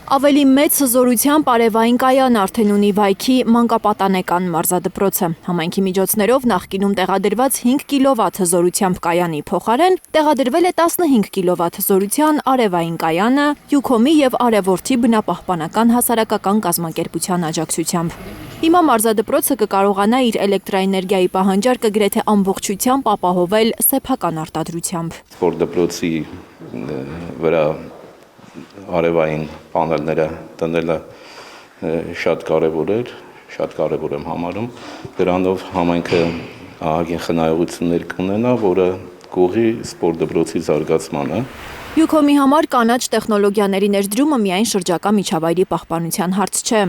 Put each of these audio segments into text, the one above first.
Ավելի մեծ հզորությամբ արևային կայան արդեն ունի Վայքի մանկապատանեկան մարզադպրոցը։ Համայնքի միջոցներով նախկինում տեղադրված 5 կՎտ հզորությամբ կայանի փոխարեն տեղադրվել է 15 կՎտ հզորության արևային կայանը Յուքոմի և Արևորդի բնապահպանական հասարակական կազմակերպության աջակցությամբ։ Հիմա մարզադպրոցը կկարողանա իր էլեկտրաէներգիայի պահանջարկը գրեթե ամբողջությամբ ապահովել սեփական արտադրությամբ։ Սպորտ դպրոցի վրա արևային պանելները տնելը շատ կարևոր եմ համարում, դրանով համայնքը ահագին խնայողություններ կունենա, որը կուղղի սպորտ դպրոցի զարգացմանը։ Յուքոմի համար կանաչ տեխնոլոգիաների ներդրումը միայն շրջակա միջավայրի պահպանության հարց չէ։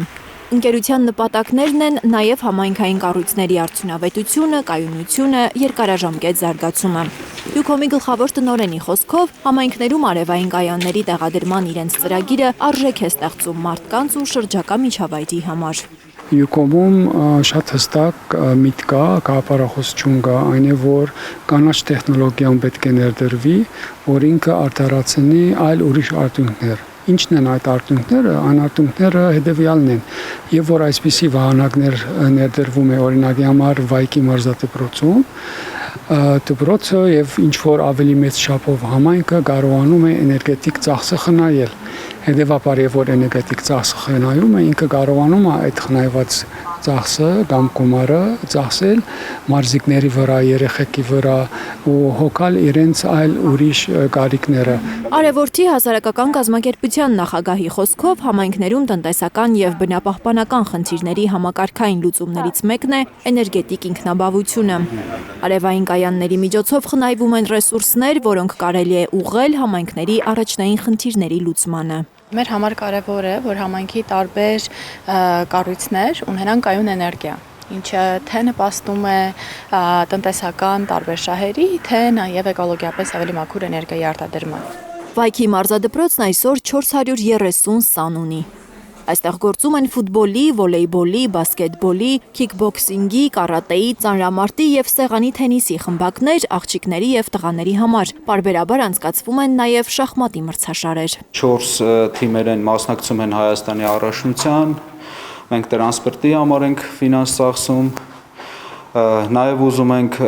Ընկերության նպատակներն են նաև համայնքային կառույցների արդյունավետությունը, կայունությունը, երկարաժամկետ զարգացումը։ Յուքոմի գլխավոր տնօրենի խոսքով համայնքներում արևային կայանների տեղադրման իրենց ծրագիրը արժեք է ստեղծում մարդկանց ու շրջակա միջավայրի համար։ Յուքոմում շատ հստակ միտք կա, գաղափարախոսություն կա, այն է, որ կանաչ տեխնոլոգիան պետք է ներդրվի, որ ինքը արդարացնի այլ ուրիշ արդյունքներ։ Ինչն են այդ արդյունքները, այն արդյունքները հետևյալն են, եւ որ այսպիսի վահանակներ ներդրվում է օրինակի համար Վայքի մարզադպրոցում, դպրոցը եւ ինչ որ ավելի մեծ չափով համայնքը կարողանում է էներգետիկ ծախսը խնայել։ Հետևաբար, երբ որ էներգետիկ ծախսը խնայում է, ինքը կարողանում է այդ խնայված ծախսը կամ գումարը ծախսել մարզիկների վրա, երեխեքի վրա ու հոգալ իրենց այլ ուրիշ կարիքները։ Արևորդի հասարակական կազմակերպության նախագահի խոսքով համայնքներում տնտեսական եւ բնապահպանական խնդիրների համակարգային լուծումներից մեկն է էներգետիկ ինքնաբավությունը։ Արևային կայանների միջոցով խնայվում են ռեսուրսներ, որոնք կարելի է ուղղել համայնքների առաջնային խնդիրների լուծմանը։ Մեր համար կարևոր է, որ համայնքի տարբեր կառույցներ ունենան կայուն էներգիա, ինչը թե նպաստում է տնտեսական տարբեր շահերի, թե նաև էկոլոգիապես ավելի մաքուր էներգիայի արտադրման։ Վայքի մարզադպրոցն այսօր 430 սան ունի։ Այստեղ գործում են ֆուտբոլի, վոլեյբոլի, բասկետբոլի, քիքբոքսինգի, կարատեի, ծանրամարտի և սեղանի թենիսի խմբակներ աղջիկների և տղաների համար։ Պարբերաբար անցկացվում են նաև շախմատի մրցաշարեր։ 4 թիմեր են մասնակցում են Հայաստանի առաջնության, մենք տրանսպորտի համար ենք ֆինանս ծախսում, նաև ուզում ենք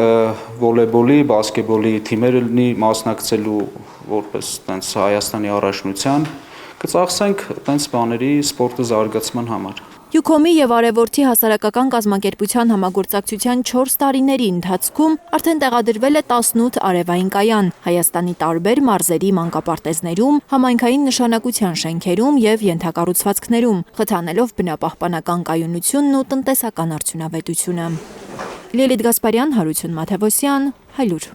վոլեյբոլի, բասկետբոլի թիմերը մասնակցելու որպես տենց Հայաստանի առաջնության, կծախսենք տենց բաների սպորտի զարգացման համար։ Յուքոմի և Արևորդի հասարակական կազմակերպության համագործակցության 4 տարիների ընթացքում արդեն տեղադրվել է 18 արևային կայան Հայաստանի տարբեր մարզերի մանկապարտեզներում, համայնքային նշանակության շենքերում և ենթակառուցվածքներում, խթանելով բնապահպանական կայունությունն ու տնտեսական արդյունավետությունը։ Լիլիթ Գասպարյան, Հարություն Մաթևոսյան, Հայլուր։